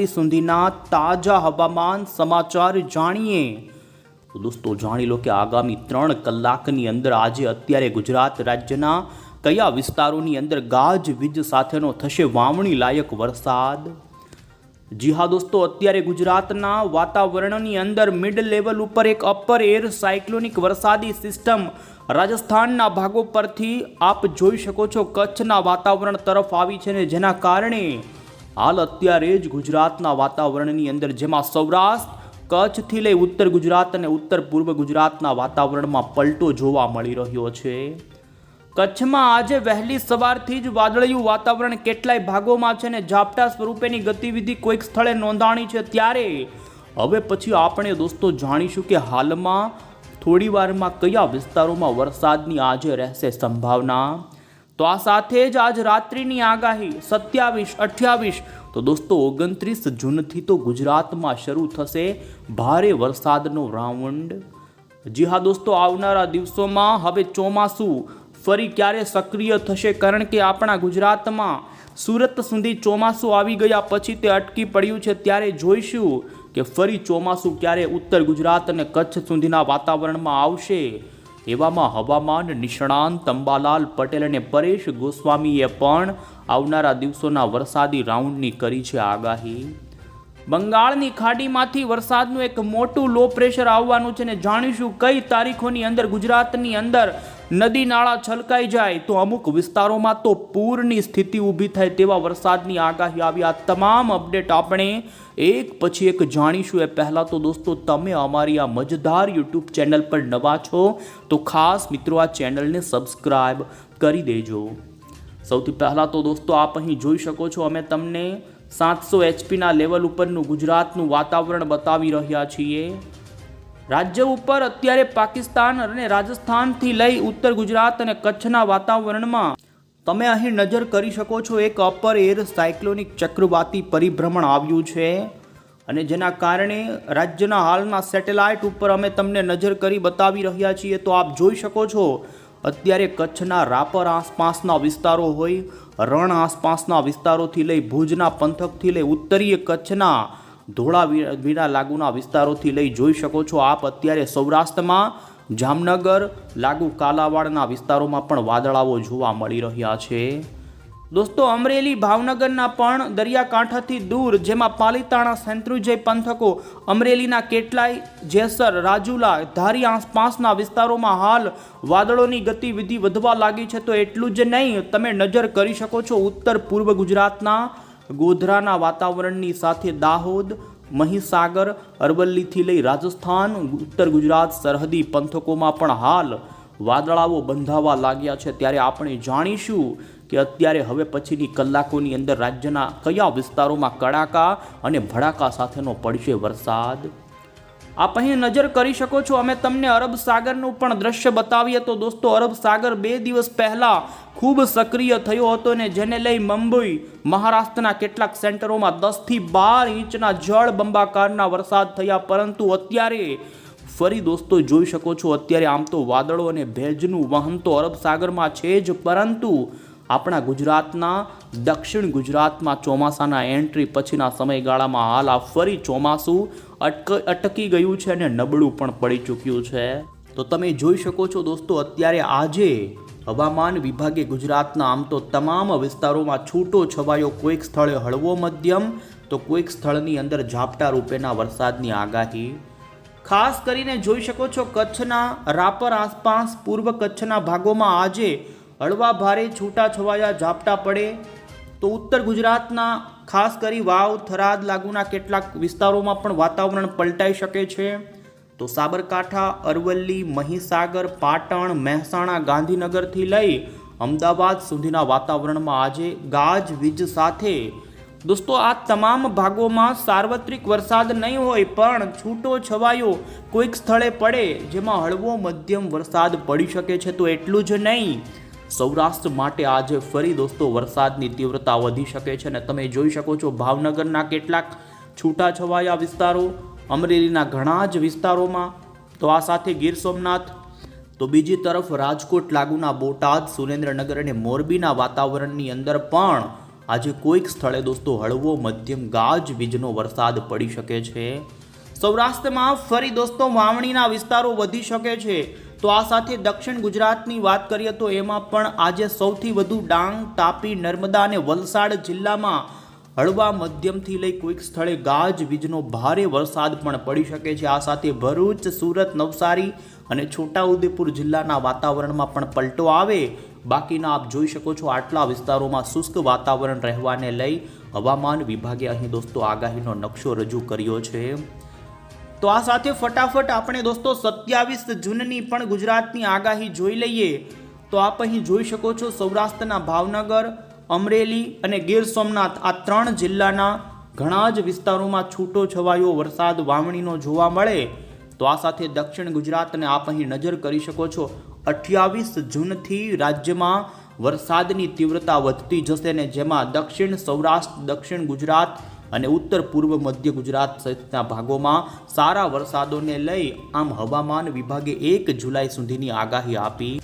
સુધીના તાજા હવામાન સમાચાર જાણીએ તો દોસ્તો જાણી લો કે આગામી 3 કલાકની અંદર આજે અત્યારે ગુજરાત રાજ્યના કયા વિસ્તારોની અંદર ગાજવીજ સાથેનો થશે વાવણી લાયક વરસાદ। જી હા દોસ્તો, અત્યારે ગુજરાતના વાતાવરણની અંદર મિડ લેવલ ઉપર એક અપર એર સાયક્લોનિક વરસાદી સિસ્ટમ રાજસ્થાનના ભાગો પરથી આપ જોઈ શકો છો કચ્છના વાતાવરણ તરફ આવી છે ને જેના કારણે હાલ અત્યારે જ ગુજરાતના વાતાવરણની અંદર જેમાં સૌરાષ્ટ્ર કચ્છથી લઈ ઉત્તર ગુજરાત અને ઉત્તર પૂર્વ ગુજરાતના વાતાવરણમાં પલટો જોવા મળી રહ્યો છે। કચ્છમાં આજે વહેલી સવારથી જ વાદળિયું વાતાવરણ કેટલાય ભાગોમાં છે ને ઝાપટા સ્વરૂપેની ગતિવિધિ કોઈક સ્થળે નોંધાણી છે। ત્યારે હવે પછી આપણે દોસ્તો જાણીશું કે હાલમાં થોડી વારમાં કયા વિસ્તારોમાં વરસાદની આજે રહેશે સંભાવના। તો આ સાથે જ આજ રાત્રિની આગાહી 27, 28 તો દોસ્તો 29 જૂનથી તો ગુજરાતમાં શરૂ થશે ભારે વરસાદનો રાઉન્ડ। જી હા દોસ્તો, આવનારા દિવસોમાં હવે ચોમાસું ફરી ક્યારે સક્રિય થશે, કારણ કે આપણા ગુજરાતમાં સુરત સુધી ચોમાસું આવી ગયા પછી તે અટકી પડ્યું છે। ત્યારે જોઈશું કે ફરી ચોમાસું ક્યારે ઉત્તર ગુજરાત અને કચ્છ સુધીના વાતાવરણમાં આવશે। એવામાં હવામાન નિષ્ણાંત અંબાલાલ પટેલ અને પરેશ ગોસ્વામીએ પણ આવનારા દિવસોના વરસાદી રાઉન્ડની કરી છે આગાહી। બંગાળની ખાડીમાંથી વરસાદનું એક મોટું લો પ્રેશર આવવાનું છે ને જાણીશું કઈ તારીખોની અંદર ગુજરાતની અંદર નદી નાળા છલકાઈ જાય તો અમુક વિસ્તારોમાં તો પૂરની સ્થિતિ ઊભી થાય તેવા વરસાદની આગાહી આવી। આ તમામ અપડેટ આપણે એક પછી એક જાણીશું। એ પહેલાં તો દોસ્તો તમે અમારી આ મજેદાર યુટ્યુબ ચેનલ પર નવા છો તો ખાસ મિત્રો આ ચેનલને સબસ્ક્રાઈબ કરી દેજો। સૌથી પહેલાં તો દોસ્તો આપ અહીં જોઈ શકો છો અમે તમને 700 HPના લેવલ ઉપરનું ગુજરાતનું વાતાવરણ બતાવી રહ્યા છીએ। રાજ્ય ઉપર અત્યારે પાકિસ્તાન અને રાજસ્થાનથી લઈ ઉત્તર ગુજરાત અને કચ્છના વાતાવરણમાં તમે અહીં નજર કરી શકો છો એક અપર એર સાયક્લોનિક ચક્રવાતી પરિભ્રમણ આવ્યું છે અને જેના કારણે રાજ્યના હાલના સેટેલાઇટ ઉપર અમે તમને નજર કરી બતાવી રહ્યા છીએ। તો આપ જોઈ શકો છો અત્યારે કચ્છના રાપર આસપાસના વિસ્તારો હોય, રણ આસપાસના વિસ્તારોથી લઈ ભુજના પંથકથી લઈ ઉત્તરીય કચ્છના ધોળાવીરા લાગુના વિસ્તારોથી લઈ જોઈ શકો છો આપ અત્યારે સૌરાષ્ટ્રમાં જામનગર લાગુ કાલાવાડના વિસ્તારોમાં પણ વાદળાઓ જોવા મળી રહ્યા છે। દોસ્તો અમરેલી ભાવનગરના પણ દરિયાકાંઠાથી દૂર જેમાં પાલીતાણા સેંત્રુજય પંથકો, અમરેલીના કેટલાય જેસર, રાજુલા, ધારી આસપાસના વિસ્તારોમાં હાલ વાદળોની ગતિવિધિ વધવા લાગી છે। તો એટલું જ નહીં, તમે નજર કરી શકો છો ઉત્તર પૂર્વ ગુજરાતના ગોધરાના વાતાવરણની સાથે દાહોદ, મહીસાગર, અરવલ્લીથી લઈ રાજસ્થાન, ઉત્તર ગુજરાત સરહદી પંથકોમાં પણ હાલ વાદળાઓ બંધાવા લાગ્યા છે। ત્યારે આપણે જાણીશું કે અત્યારે હવે પછીની કલાકોની અંદર રાજ્યના કયા વિસ્તારોમાં કડાકા અને ભડાકા સાથેનો પડશે વરસાદ। આપ અહીં નજર કરી શકો છો અમે તમને અરબ સાગરનું પણ દ્રશ્ય બતાવીએ તો દોસ્તો અરબ સાગર 2 દિવસ પહેલા ખૂબ સક્રિય થયો હતો ને જેને લઈ મુંબઈ, મહારાષ્ટ્રના કેટલાક સેન્ટરોમાં 10 થી 12 ઇંચના જળ બંબાકારના વરસાદ થયા, પરંતુ અત્યારે ફરી દોસ્તો જોઈ શકો છો અત્યારે આમ તો વાદળો અને ભેજનું વહન તો અરબ સાગરમાં છે જ, પરંતુ આપણા ગુજરાતના દક્ષિણ ગુજરાતમાં ચોમાસાના એન્ટ્રી પછીના સમયગાળામાં હાલ આ ફરી ચોમાસું અટકી ગયું છે અને નબળું પણ પડી ચૂક્યું છે। તો તમે જોઈ શકો છો દોસ્તો અત્યારે આજે હવામાન વિભાગે ગુજરાતના આમ તો તમામ વિસ્તારોમાં છૂટો છવાયો કોઈક સ્થળે હળવો મધ્યમ તો કોઈક સ્થળની અંદર ઝાપટા રૂપેના વરસાદની આગાહી। ખાસ કરીને જોઈ શકો છો કચ્છના રાપર આસપાસ પૂર્વ કચ્છના ભાગોમાં આજે હળવા ભારે છૂટા છવાયા ઝાપટા પડે તો ઉત્તર ગુજરાતના ખાસ કરી વાવ, થરાદ લાગુના કેટલાક વિસ્તારોમાં પણ વાતાવરણ પલટાઈ શકે છે। તો સાબરકાંઠા, અરવલ્લી, મહીસાગર, પાટણ, મહેસાણા, ગાંધીનગરથી લઈ અમદાવાદ સુધીના વાતાવરણમાં આજે ગાજવીજ સાથે દોસ્તો આ તમામ ભાગોમાં સાર્વત્રિક વરસાદ નહીં હોય પણ છૂટો છવાયો કોઈક સ્થળે પડે જેમાં હળવો મધ્યમ વરસાદ પડી શકે છે। તો એટલું જ નહીં, સૌરાષ્ટ્ર માટે આજે ફરી દોસ્તો વરસાદની તીવ્રતા વધી શકે છે અને તમે જોઈ શકો છો ભાવનગરના કેટલાક છૂટાછવાયા વિસ્તારો, અમરેલીના ઘણા જ વિસ્તારોમાં, તો આ સાથે ગીર સોમનાથ, તો બીજી તરફ રાજકોટ લાગુના બોટાદ, સુરેન્દ્રનગર અને મોરબીના વાતાવરણની અંદર પણ આજે કોઈક સ્થળે દોસ્તો હળવો મધ્યમ ગાજવીજનો વરસાદ પડી શકે છે। સૌરાષ્ટ્રમાં ફરી દોસ્તો વાવણીના વિસ્તારો વધી શકે છે। તો આ સાથે દક્ષિણ ગુજરાતની વાત કરીએ તો એમાં પણ આજે સૌથી વધુ ડાંગ, તાપી, નર્મદા અને વલસાડ જિલ્લામાં હળવા મધ્યમથી લઈ કોઈક સ્થળે ગાજવીજનો ભારે વરસાદ પણ પડી શકે છે। આ સાથે ભરૂચ, સુરત, નવસારી અને છોટાઉદેપુર જિલ્લાના વાતાવરણમાં પણ પલટો આવે। બાકીના આપ જોઈ શકો છો આટલા વિસ્તારોમાં શુષ્ક વાતાવરણ રહેવાને લઈ હવામાન વિભાગે અહીં દોસ્તો આગાહીનો નકશો રજૂ કર્યો છે। તો આ સાથે ફટાફટ આપણે દોસ્તો 27 જૂનની પણ ગુજરાતની આગાહી જોઈ લઈએ। તો આપ અહીં જોઈ શકો છો સૌરાષ્ટ્રના ભાવનગર, અમરેલી અને ગીર સોમનાથ આ 3 જિલ્લાના ઘણા જ વિસ્તારોમાં છૂટો છવાયો વરસાદ વાવણીનો જોવા મળે। તો આ સાથે દક્ષિણ ગુજરાતને આપ અહીં નજર કરી શકો છો 28 જૂનથી રાજ્યમાં વરસાદની તીવ્રતા વધતી જશે ને જેમાં દક્ષિણ સૌરાષ્ટ્ર, દક્ષિણ ગુજરાત અને ઉત્તર પૂર્વ મધ્ય ગુજરાત સહિતના ભાગોમાં સારા વરસાદોને લઈ આમ હવામાન વિભાગે 1 જુલાઈ સુધીની આગાહી આપી।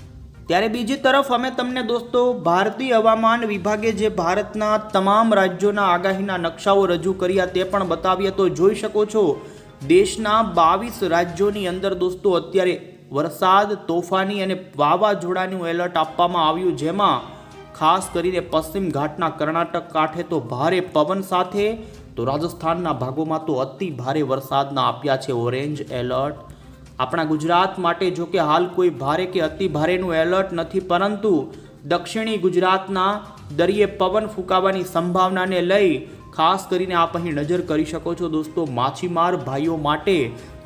ત્યારે બીજી તરફ અમે તમને દોસ્તો ભારતીય હવામાન વિભાગે જે ભારતના તમામ રાજ્યોના આગાહીના નકશાઓ રજૂ કર્યા તે પણ બતાવીએ તો જોઈ શકો છો દેશના 22 રાજ્યોની અંદર દોસ્તો અત્યારે વરસાદ, તોફાની અને વાવાઝોડાનું એલર્ટ આપવામાં આવ્યું, જેમાં ખાસ કરીને પશ્ચિમ ઘાટના કર્ણાટક કાંઠે તો ભારે પવન સાથે તો રાજસ્થાનના ભાગોમાં તો અતિ ભારે વરસાદના આપ્યા છે ઓરેન્જ એલર્ટ। આપણા ગુજરાત માટે જો કે હાલ કોઈ ભારે કે અતિ ભારેનું એલર્ટ નથી, પરંતુ દક્ષિણી ગુજરાતના દરિયે પવન ફૂંકાવાની સંભાવનાને લઈ ખાસ કરીને આપ અહીં નજર કરી શકો છો દોસ્તો માછીમાર ભાઈઓ માટે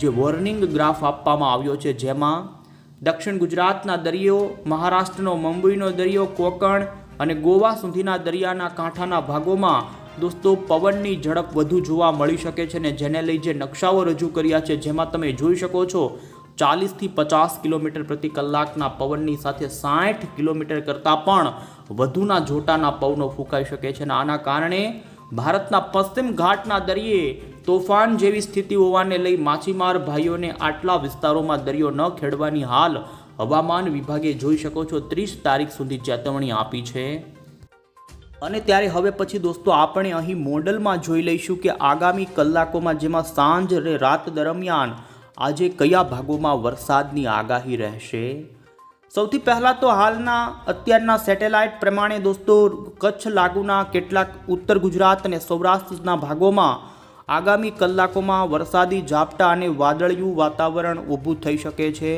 જે વોર્નિંગ ગ્રાફ આપવામાં આવ્યો છે, જેમાં દક્ષિણ ગુજરાતના દરિયો, મહારાષ્ટ્રનો મુંબઈનો દરિયો, કોંકણ અને ગોવા સુધીના દરિયાના કાંઠાના ભાગોમાં દોસ્તો પવનની ઝડપ વધુ જોવા મળી શકે છે ને જેને લઈ જે નકશાઓ રજૂ કર્યા છે જેમાં તમે જોઈ શકો છો 40થી 50 કિલોમીટર પ્રતિ કલાકના પવનની સાથે 60 કિલોમીટર કરતાં પણ વધુના જોટાના પવનો ફૂંકાઈ શકે છે અને આના કારણે ભારતના પશ્ચિમ ઘાટના દરિયે તોફાન જેવી સ્થિતિ હોવાને લઈ માછીમાર ભાઈઓને આટલા વિસ્તારોમાં દરિયો ન ખેડવાની હાલ હવામાન વિભાગે જોઈ શકો છો 30 તારીખ સુધી ચેતવણી આપી છે। અને ત્યારે હવે પછી દોસ્તો આપણે અહીં મોડલમાં જોઈ લઈશું કે આગામી કલાકોમાં જેમાં સાંજ અને રાત દરમિયાન આજે કયા ભાગોમાં વરસાદની આગાહી રહેશે। સૌથી પહેલાં તો હાલના અત્યારના સેટેલાઇટ પ્રમાણે દોસ્તો કચ્છ લાગુના કેટલાક ઉત્તર ગુજરાત અને સૌરાષ્ટ્રના ભાગોમાં આગામી કલાકોમાં વરસાદી ઝાપટા અને વાદળિયું વાતાવરણ ઊભું થઈ શકે છે।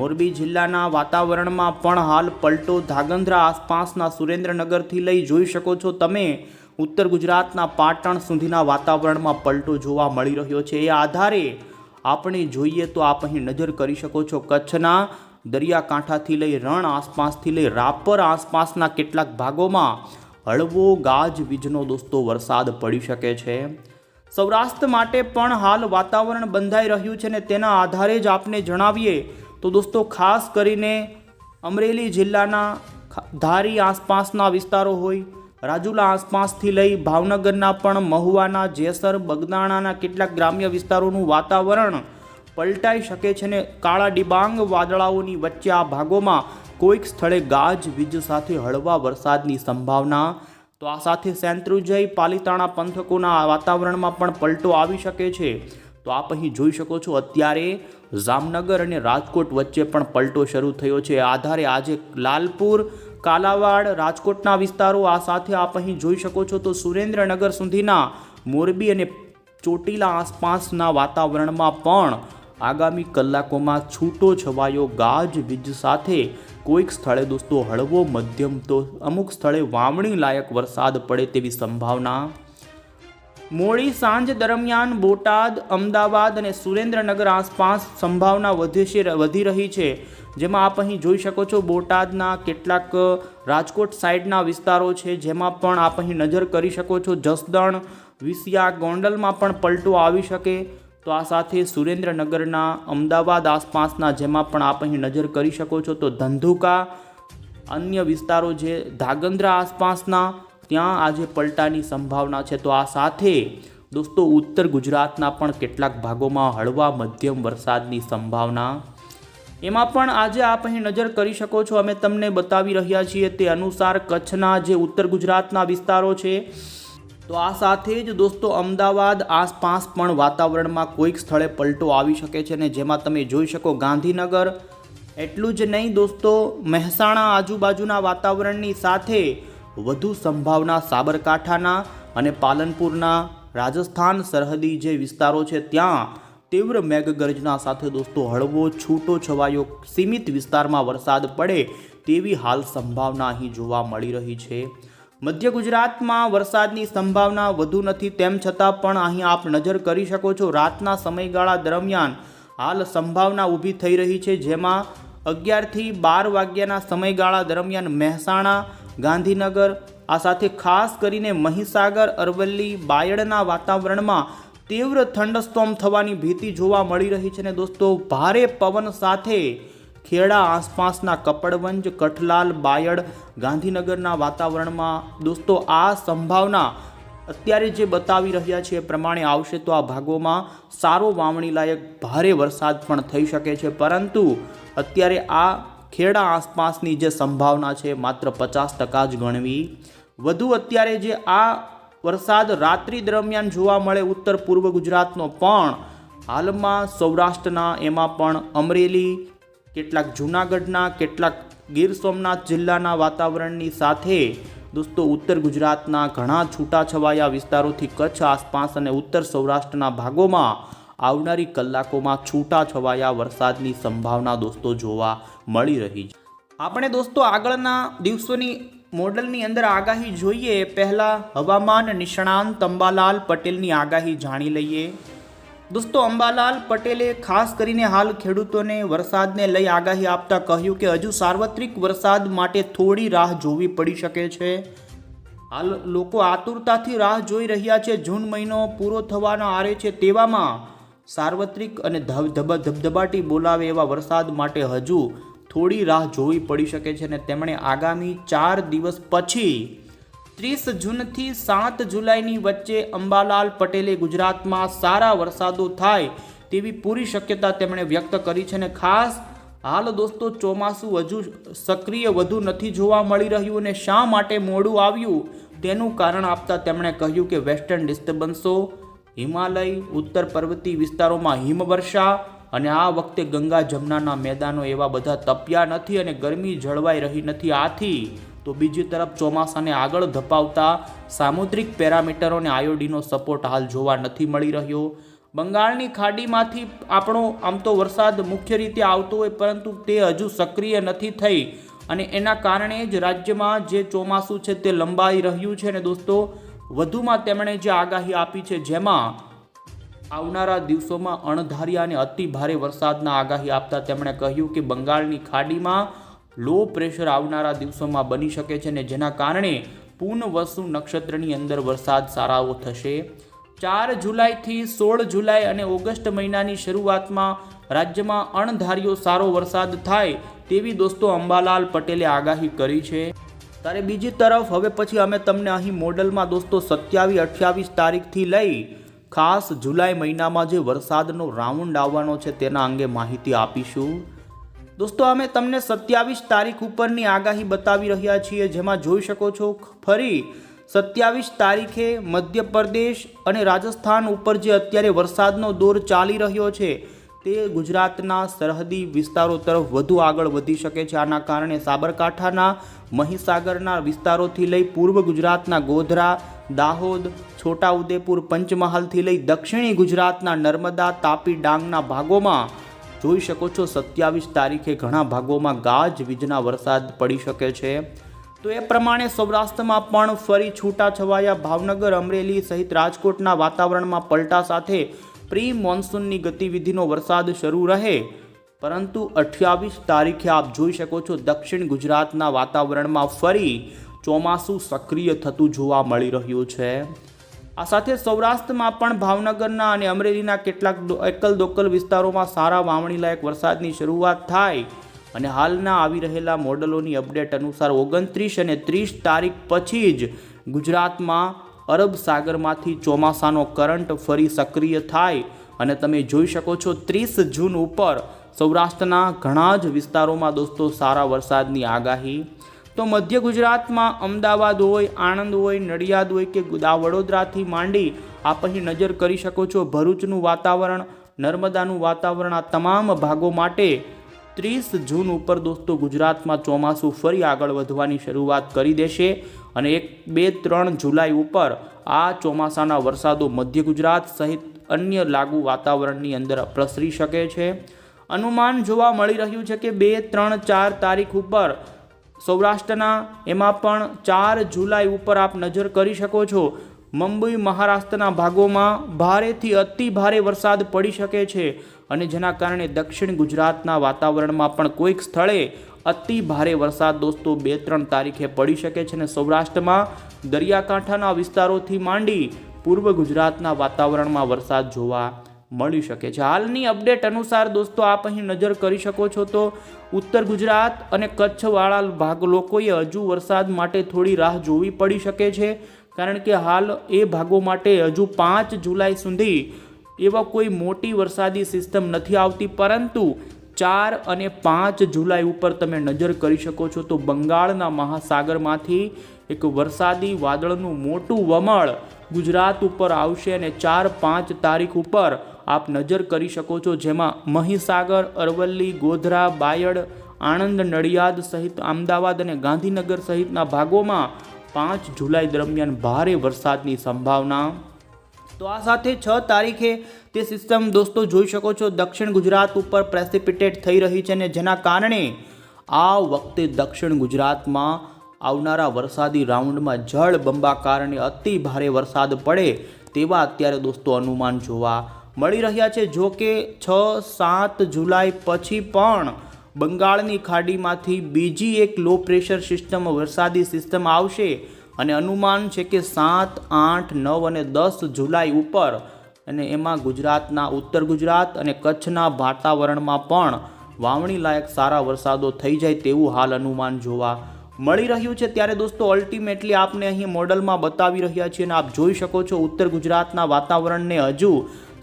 મોરબી જિલ્લાના વાતાવરણમાં પણ હાલ પલટો ધાંગધ્રા આસપાસના સુરેન્દ્રનગરથી લઈ જોઈ શકો છો તમે ઉત્તર ગુજરાતના પાટણ સુધીના વાતાવરણમાં પલટો જોવા મળી રહ્યો છે। એ આધારે આપણે જોઈએ તો આપ અહીં નજર કરી શકો છો કચ્છના દરિયાકાંઠાથી લઈ રણ આસપાસથી લઈ રાપર આસપાસના કેટલાક ભાગોમાં હળવો ગાજવીજનો દોસ્તો વરસાદ પડી શકે છે। સૌરાષ્ટ્ર માટે પણ હાલ વાતાવરણ બંધાઈ રહ્યું છે ને તેના આધારે જ આપને જણાવીએ તો દોસ્તો ખાસ કરીને અમરેલી જિલ્લાના ધારી આસપાસના વિસ્તારો હોય, રાજુલા આસપાસથી લઈ ભાવનગરના પણ મહુવાના, જેસર, બગદાણાના કેટલાક ગ્રામ્ય વિસ્તારોનું વાતાવરણ પલટાઈ શકે છે ને કાળા ડિબાંગ વાદળાઓની વચ્ચે આ ભાગોમાં કોઈક સ્થળે ગાજવીજ સાથે હળવા વરસાદની સંભાવના। તો આ સાથે સેંત્રુજય, પાલીતાણા પંથકોના વાતાવરણમાં પણ પલટો આવી શકે છે। તો આપ અહીં જોઈ શકો છો અત્યારે જામનગર અને રાજકોટ વચ્ચે પણ પલટો શરૂ થયો છે। આધારે આજે લાલપુર, કાલાવાડ, રાજકોટના વિસ્તારો, આ સાથે આપ અહીં જોઈ શકો છો તો સુરેન્દ્રનગર સુધીના મોરબી અને ચોટીલા આસપાસના વાતાવરણમાં પણ આગામી કલાકોમાં છૂટો છવાયો ગાજવીજ સાથે કોઈક સ્થળે દોસ્તો હળવો મધ્યમ તો અમુક સ્થળે વાવણી લાયક વરસાદ પડે તેવી સંભાવના। મોડી સાંજ દરમિયાન બોટાદ, અમદાવાદ અને સુરેન્દ્રનગર આસપાસ સંભાવના વધી રહી છે, જેમાં આપ અહીં જોઈ શકો છો બોટાદના કેટલાક રાજકોટ સાઈડના વિસ્તારો છે જેમાં પણ આપ અહીં નજર કરી શકો છો જસદણ, વિસિયા, ગોંડલમાં પણ પલટો આવી શકે। તો આ સાથે સુરેન્દ્રનગરના અમદાવાદ આસપાસના જેમાં પણ આપ અહીં નજર કરી શકો છો તો ધંધુકા, અન્ય વિસ્તારો જે ધાંગધ્રા આસપાસના ત્યાં આજે પલટાની સંભાવના છે। તો આ સાથે દોસ્તો ઉત્તર ગુજરાતના પણ કેટલાક ભાગોમાં હળવા મધ્યમ વરસાદની સંભાવના। એમાં પણ આજે આપ અહીં નજર કરી શકો છો, અમે તમને બતાવી રહ્યા છીએ તે અનુસાર કચ્છના જે ઉત્તર ગુજરાતના વિસ્તારો છે. તો આ સાથે જ દોસ્તો અમદાવાદ આસપાસ પણ વાતાવરણમાં કોઈક સ્થળે પલટો આવી શકે છે અને જેમાં તમે જોઈ શકો ગાંધીનગર. એટલું જ નહીં દોસ્તો, મહેસાણા આજુબાજુના વાતાવરણની સાથે વધુ સંભાવના સાબરકાંઠાના અને પાલનપુરના રાજસ્થાન સરહદી જે વિસ્તારો છે ત્યાં તીવ્ર મેઘગર્જના સાથે દોસ્તો હળવો છૂટો છવાયો સીમિત વિસ્તારમાં વરસાદ પડે તેવી હાલ સંભાવના અહીં જોવા મળી રહી છે. મધ્ય ગુજરાતમાં વરસાદની સંભાવના વધુ નથી, તેમ છતાં પણ અહીં આપ નજર કરી શકો છો રાતના સમયગાળા દરમિયાન હાલ સંભાવના ઊભી થઈ રહી છે, જેમાં 11 થી 12 વાગ્યાના સમયગાળા દરમિયાન મહેસાણા, ગાંધીનગર, આ સાથે ખાસ કરીને મહીસાગર, અરવલ્લી, બાયડના વાતાવરણમાં તીવ્ર થંડરસ્ટોર્મ થવાની ભીતિ જોવા મળી રહી છે. અને દોસ્તો ભારે પવન સાથે ખેડા આસપાસના કપડવંજ, કઠલાલ, બાયડ, ગાંધીનગરના વાતાવરણમાં દોસ્તો આ સંભાવના અત્યારે જે બતાવી રહ્યા છે એ પ્રમાણે આવશે તો આ ભાગોમાં સારો વાવણી લાયક ભારે વરસાદ પણ થઈ શકે છે. પરંતુ અત્યારે આ ખેડા આસપાસની જે સંભાવના છે માત્ર 50% જ ગણવી. વધુ અત્યારે જે આ વરસાદ રાત્રિ દરમિયાન જોવા મળે ઉત્તર પૂર્વ ગુજરાતનો, પણ હાલમાં સૌરાષ્ટ્રના, એમાં પણ અમરેલી, કેટલાક જૂનાગઢના, કેટલાક ગીર સોમનાથ જિલ્લાના વાતાવરણની સાથે દોસ્તો ઉત્તર ગુજરાતના ઘણા છૂટાછવાયા વિસ્તારોથી કચ્છ આસપાસ અને ઉત્તર સૌરાષ્ટ્રના ભાગોમાં આવનારી કલાકોમાં છૂટાછવાયા વરસાદની સંભાવના દોસ્તો જોવા મળી રહી છે. આપણે દોસ્તો આગળના દિવસોની મોડલની અંદર આગાહી જોઈએ પહેલાં હવામાન નિષ્ણાંત અંબાલાલ પટેલની આગાહી જાણી લઈએ. દોસ્તો અંબાલાલ પટેલે ખાસ કરીને હાલ ખેડૂતોને વરસાદને લઈ આગાહી આપતા કહ્યું કે હજુ સાર્વત્રિક વરસાદ માટે થોડી રાહ જોવી પડી શકે છે. હાલ લોકો આતુરતાથી રાહ જોઈ રહ્યા છે. જૂન મહિનો પૂરો થવાનો આરે છે, તેવામાં સાર્વત્રિક અને ધબધબાટી બોલાવે એવા વરસાદ માટે હજુ થોડી રાહ જોવી પડી શકે છે. અને તેમણે આગામી 4 દિવસ પછી 30 જૂનથી 7 જુલાઈની વચ્ચે અંબાલાલ પટેલે ગુજરાતમાં સારા વરસાદો થાય તેવી પૂરી શક્યતા તેમણે વ્યક્ત કરી છે. અને ખાસ હાલ દોસ્તો ચોમાસું હજુ સક્રિય વધુ નથી જોવા મળી રહ્યું અને શા માટે મોડું આવ્યું તેનું કારણ આપતા તેમણે કહ્યું કે વેસ્ટર્ન ડિસ્ટર્બન્સો, હિમાલય, ઉત્તર પર્વતીય વિસ્તારોમાં હિમવર્ષા અને આ વખતે ગંગા જમનાના મેદાનો એવા બધા તપ્યા નથી અને ગરમી જળવાઈ રહી નથી. આથી તો બીજી તરફ ચોમાસાને આગળ ધપાવતા સામુદ્રિક પેરામીટરો અને આયોડીનો સપોર્ટ હાલ જોવા નથી મળી રહ્યો. બંગાળની ખાડીમાંથી આપણો આમ તો વરસાદ મુખ્ય રીતે આવતો હોય, પરંતુ તે હજુ સક્રિય નથી થઈ અને એના કારણે જ રાજ્યમાં જે ચોમાસું છે તે લંબાઈ રહ્યું છે. અને દોસ્તો વધુમાં તેમણે જે આગાહી આપી છે, જેમાં આવનારા દિવસોમાં અણધાર્યા અને અતિ ભારે વરસાદના આગાહી આપતા તેમણે કહ્યું કે બંગાળની ખાડીમાં લો પ્રેશર આવનારા દિવસોમાં બની શકે છે અને જેના કારણે પૂર્ણવસુ નક્ષત્રની અંદર વરસાદ સારાઓ થશે. 4 જુલાઈથી 16 જુલાઈ અને ઓગસ્ટ મહિનાની શરૂઆતમાં રાજ્યમાં અણધાર્યો સારો વરસાદ થાય તેવી દોસ્તો અંબાલાલ પટેલે આગાહી કરી છે. ત્યારે બીજી તરફ હવે પછી અમે તમને અહીં મોડલમાં દોસ્તો 27-28 તારીખથી લઈ ખાસ જુલાઈ મહિનામાં જે વરસાદનો રાઉન્ડ આવવાનો છે તેના અંગે માહિતી આપીશું. દોસ્તો અમે તમને 27 તારીખ ઉપરની આગાહી બતાવી રહ્યા છીએ, જેમાં જોઈ શકો છો ફરી 27 તારીખે મધ્યપ્રદેશ અને રાજસ્થાન ઉપર જે અત્યારે વરસાદનો દોર ચાલી રહ્યો છે તે ગુજરાતના સરહદી વિસ્તારો તરફ વધુ આગળ વધી શકે છે. આના કારણે સાબરકાંઠાના, મહીસાગરના વિસ્તારોથી લઈ પૂર્વ ગુજરાતના ગોધરા, દાહોદ, છોટાઉદેપુર, પંચમહાલથી લઈ દક્ષિણી ગુજરાતના નર્મદા, તાપી, ડાંગના ભાગોમાં જોઈ શકો છો 27 તારીખે ઘણા ભાગોમાં ગાજવીજના વરસાદ પડી શકે છે. તો એ પ્રમાણે સૌરાષ્ટ્રમાં પણ ફરી છૂટાછવાયા ભાવનગર, અમરેલી સહિત રાજકોટના વાતાવરણમાં પલટા સાથે પ્રી મોન્સૂનની ગતિવિધિનો વરસાદ શરૂ રહે. પરંતુ 28 તારીખે આપ જોઈ શકો છો દક્ષિણ ગુજરાતના વાતાવરણમાં ફરી ચોમાસું સક્રિય થતું જોવા મળી રહ્યું છે. આ સાથે સૌરાષ્ટ્રમાં પણ ભાવનગરના અને અમરેલીના કેટલાક એકલ દોકલ વિસ્તારોમાં સારા વાવણી લાયક વરસાદની શરૂઆત થાય અને હાલના આવી રહેલા મોડલોની અપડેટ અનુસાર 29 અને 30 તારીખ પછી જ ગુજરાતમાં અરબ સાગરમાંથી ચોમાસાનો કરંટ ફરી સક્રિય થાય અને તમે જોઈ શકો છો 30 જૂન ઉપર સૌરાષ્ટ્રના ઘણા જ વિસ્તારોમાં દોસ્તો સારા વરસાદની આગાહી. તો મધ્ય ગુજરાતમાં અમદાવાદ હોય, આણંદ હોય, નડિયાદ હોય કે વડોદરાથી માંડી આપ અહીં નજર કરી શકો છો. ભરૂચનું વાતાવરણ, નર્મદાનું વાતાવરણ, આ તમામ ભાગો માટે 30 જૂન ઉપર દોસ્તો ગુજરાતમાં ચોમાસું ફરી આગળ વધવાની શરૂઆત કરી દેશે અને 1, 2, 3 જુલાઈ ઉપર આ ચોમાસાના વરસાદો મધ્ય ગુજરાત સહિત અન્ય લાગુ વાતાવરણની અંદર પ્રસરી શકે છે. અનુમાન જોવા મળી રહ્યું છે કે 2, 3, 4 તારીખ ઉપર સૌરાષ્ટ્રના, એમાં પણ 4 જુલાઈ ઉપર આપ નજર કરી શકો છો, મુંબઈ મહારાષ્ટ્રના ભાગોમાં ભારેથી અતિ ભારે વરસાદ પડી શકે છે અને જેના કારણે દક્ષિણ ગુજરાતના વાતાવરણમાં પણ કોઈક સ્થળે અતિ ભારે વરસાદ દોસ્તો 2, 3 તારીખે પડી શકે છે અને સૌરાષ્ટ્રમાં દરિયાકાંઠાના વિસ્તારોથી માંડી પૂર્વ ગુજરાતના વાતાવરણમાં વરસાદ જોવા મળી શકે છે. હાલની અપડેટ અનુસાર દોસ્તો આપ અહીં નજર કરી શકો છો તો ઉત્તર ગુજરાત અને કચ્છવાળા ભાગ લોકોએ હજુ વરસાદ માટે થોડી રાહ જોવી પડી શકે છે, કારણ કે હાલ એ ભાગો માટે હજુ 5 જુલાઈ સુધી એવા કોઈ મોટી વરસાદી સિસ્ટમ નથી આવતી, પરંતુ 4 અને 5 જુલાઈ ઉપર તમે નજર કરી શકો છો તો બંગાળના મહાસાગરમાંથી એક વરસાદી વાદળનું મોટું વમળ ગુજરાત ઉપર આવશે અને 4, 5 તારીખ ઉપર આપ નજર કરી શકો છો, જેમાં મહીસાગર, અરવલ્લી, ગોધરા, બાયડ, આણંદ, નડિયાદ સહિત અમદાવાદ અને ગાંધીનગર સહિતના ભાગોમાં 5 જુલાઈ દરમિયાન ભારે વરસાદની સંભાવના. તો આ સાથે 6 તારીખે તે સિસ્ટમ દોસ્તો જોઈ શકો છો દક્ષિણ ગુજરાત ઉપર પ્રેસિપિટેટ થઈ રહી છે અને જેના કારણે આ વખતે દક્ષિણ ગુજરાતમાં આવનારા વરસાદી રાઉન્ડમાં જળ બંબાકાર અને અતિ ભારે વરસાદ પડે તેવા અત્યારે દોસ્તો અનુમાન જોવા મળી રહ્યા છે. જો કે 6, 7 જુલાઈ પછી પણ બંગાળની ખાડીમાંથી બીજી એક લો પ્રેશર સિસ્ટમ, વરસાદી સિસ્ટમ આવશે અને અનુમાન છે કે 7, 8, 9 અને 10 જુલાઈ ઉપર અને એમાં ગુજરાતના ઉત્તર ગુજરાત અને કચ્છના વાતાવરણમાં પણ વાવણી લાયક સારા વરસાદો થઈ જાય તેવું હાલ અનુમાન જોવા મળી રહ્યું છે. ત્યારે દોસ્તો અલ્ટિમેટલી આપને અહીં મોડલમાં બતાવી રહ્યા છીએ અને આપ જોઈ શકો છો ઉત્તર ગુજરાતના વાતાવરણને હજુ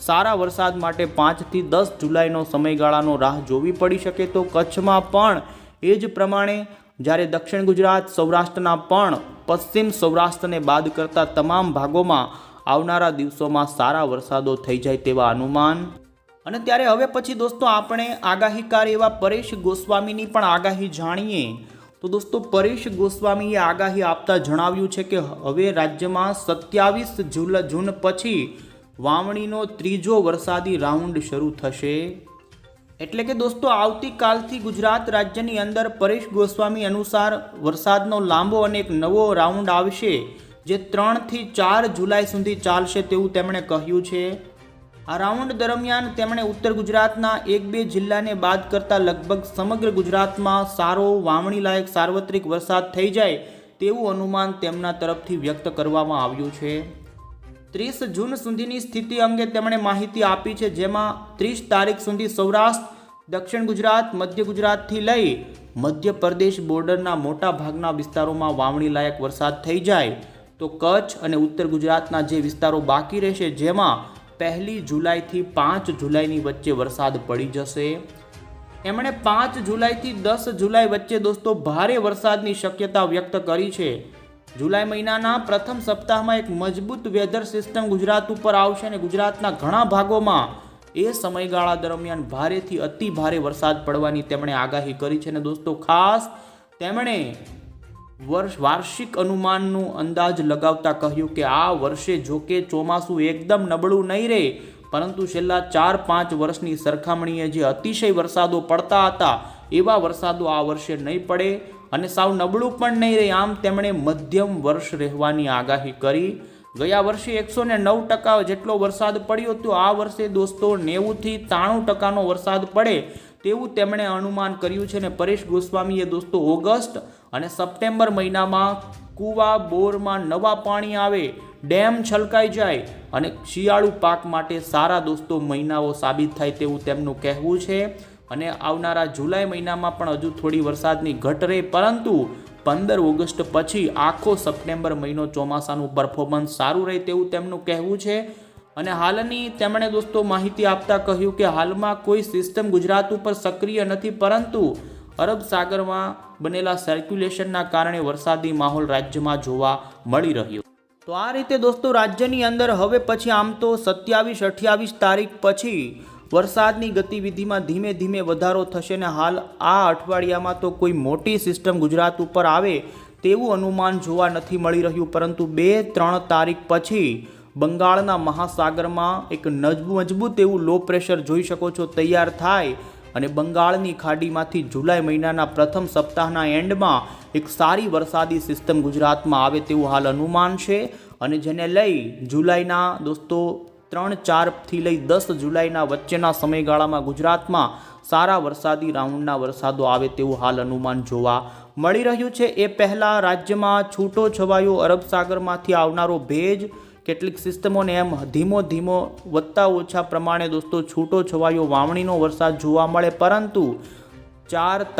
સારા વરસાદ માટે 5 થી 10 જુલાઈનો સમયગાળાનો રાહ જોવી પડી શકે. તો કચ્છમાં પણ એ જ પ્રમાણે, જ્યારે દક્ષિણ ગુજરાત, સૌરાષ્ટ્રના પણ પશ્ચિમ સૌરાષ્ટ્રને બાદ કરતા તમામ ભાગોમાં આવનારા દિવસોમાં સારા વરસાદો થઈ જાય તેવા અનુમાન. અને ત્યારે હવે પછી દોસ્તો આપણે આગાહીકાર એવા પરેશ ગોસ્વામીની પણ આગાહી જાણીએ. તો દોસ્તો પરેશ ગોસ્વામીએ આગાહી આપતા જણાવ્યું છે કે હવે રાજ્યમાં 27 જૂન પછી વાવણીનો 3જો વરસાદી રાઉન્ડ શરૂ થશે. એટલે કે દોસ્તો આવતીકાલથી ગુજરાત રાજ્યની અંદર પરેશ ગોસ્વામી અનુસાર વરસાદનો લાંબો અને એક નવો રાઉન્ડ આવશે, જે 3 થી 4 જુલાઈ સુધી ચાલશે તેવું તેમણે કહ્યું છે. આ રાઉન્ડ દરમિયાન તેમણે ઉત્તર ગુજરાતના 1-2 જિલ્લાને બાદ કરતા લગભગ સમગ્ર ગુજરાતમાં સારો વાવણી લાયક સાર્વત્રિક વરસાદ થઈ જાય તેવું અનુમાન તેમના તરફથી વ્યક્ત કરવામાં આવ્યું છે. 30 જૂન સુધીની સ્થિતિ અંગે તેમણે માહિતી આપી છે, જેમાં 30 તારીખ સુધી સૌરાષ્ટ્ર, દક્ષિણ ગુજરાત, મધ્ય ગુજરાતથી લઈ મધ્યપ્રદેશ બોર્ડરના મોટા ભાગના વિસ્તારોમાં વાવણી લાયક વરસાદ થઈ જાય તો કચ્છ અને ઉત્તર ગુજરાતના જે વિસ્તારો બાકી રહેશે જેમાં 1 જુલાઈથી 5 જુલાઈની વચ્ચે વરસાદ પડી જશે. એમણે 5 જુલાઈથી 10 જુલાઈ વચ્ચે દોસ્તો ભારે વરસાદની શક્યતા વ્યક્ત કરી છે. જુલાઈ મહિનાના પ્રથમ સપ્તાહમાં એક મજબૂત વેધર સિસ્ટમ ગુજરાત ઉપર આવશે અને ગુજરાતના ઘણા ભાગોમાં એ સમયગાળા દરમિયાન ભારેથી અતિ ભારે વરસાદ પડવાની તેમણે આગાહી કરી છે. અને દોસ્તો ખાસ તેમણે વાર્ષિક અનુમાનનું અંદાજ લગાવતા કહ્યું કે આ વર્ષે જોકે ચોમાસું એકદમ નબળું નહીં રહે, પરંતુ છેલ્લા 4-5 વર્ષની સરખામણીએ જે અતિશય વરસાદો પડતા હતા એવા વરસાદો આ વર્ષે નહીં પડે અને સાવ નબળું પણ નહીં રહે. આમ તેમણે મધ્યમ વર્ષ રહેવાની આગાહી કરી. ગયા વર્ષે 109% જેટલો વરસાદ પડ્યો તો આ વર્ષે દોસ્તો 90 થી 93% વરસાદ પડે તેવું તેમણે અનુમાન કર્યું છે. અને પરેશ ગોસ્વામીએ દોસ્તો ઓગસ્ટ અને સપ્ટેમ્બર મહિનામાં કૂવા બોરમાં નવા પાણી આવે, ડેમ છલકાઈ જાય અને શિયાળુ પાક માટે સારા દોસ્તો મહિનાઓ સાબિત થાય તેવું તેમનું કહેવું છે. અને આવનારા જુલાઈ મહિનામાં પણ હજુ થોડી વરસાદની ઘટ રહે, પરંતુ 15 ઓગસ્ટ પછી આખો સપ્ટેમ્બર મહિનો ચોમાસાનું પરફોર્મન્સ સારું રહે તેવું તેમનું કહેવું છે. અને હાલની તેમણે દોસ્તો માહિતી આપતા કહ્યું કે હાલમાં કોઈ સિસ્ટમ ગુજરાત ઉપર સક્રિય નથી, પરંતુ અરબ સાગરમાં બનેલા સર્ક્યુલેશનના કારણે વરસાદી માહોલ રાજ્યમાં જોવા મળી રહ્યો. તો આ રીતે દોસ્તો રાજ્યની અંદર હવે પછી આમ તો 27-28 તારીખ પછી વરસાદની ગતિવિધિમાં ધીમે ધીમે વધારો થશે ને હાલ આ અઠવાડિયામાં તો કોઈ મોટી સિસ્ટમ ગુજરાત ઉપર આવે તેવું અનુમાન જોવા નથી મળી રહ્યું, પરંતુ 2-3 તારીખ પછી બંગાળના મહાસાગરમાં એક મજબૂત એવું લો પ્રેશર જોઈ શકો છો તૈયાર થાય અને બંગાળની ખાડીમાંથી જુલાઈ મહિનાના પ્રથમ સપ્તાહના એન્ડમાં એક સારી વરસાદી સિસ્ટમ ગુજરાતમાં આવે તેવું હાલ અનુમાન છે. અને જેને લઈ જુલાઈના દોસ્તો 3-4 થી લઈ 10 જુલાઈના વચ્ચેના સમયગાળામાં ગુજરાતમાં સારા વરસાદી રાઉન્ડના વરસાદો આવે તેવું હાલ અનુમાન જોવા મળી રહ્યું છે. એ પહેલાં રાજ્યમાં છૂટો છવાયો અરબ સાગરમાંથી આવનારો ભેજ કેટલીક સિસ્ટમોને એમ ધીમો વધતા ઓછા પ્રમાણે દોસ્તો છૂટો છવાયો વાવણીનો વરસાદ જોવા મળે, પરંતુ 4 તારીખ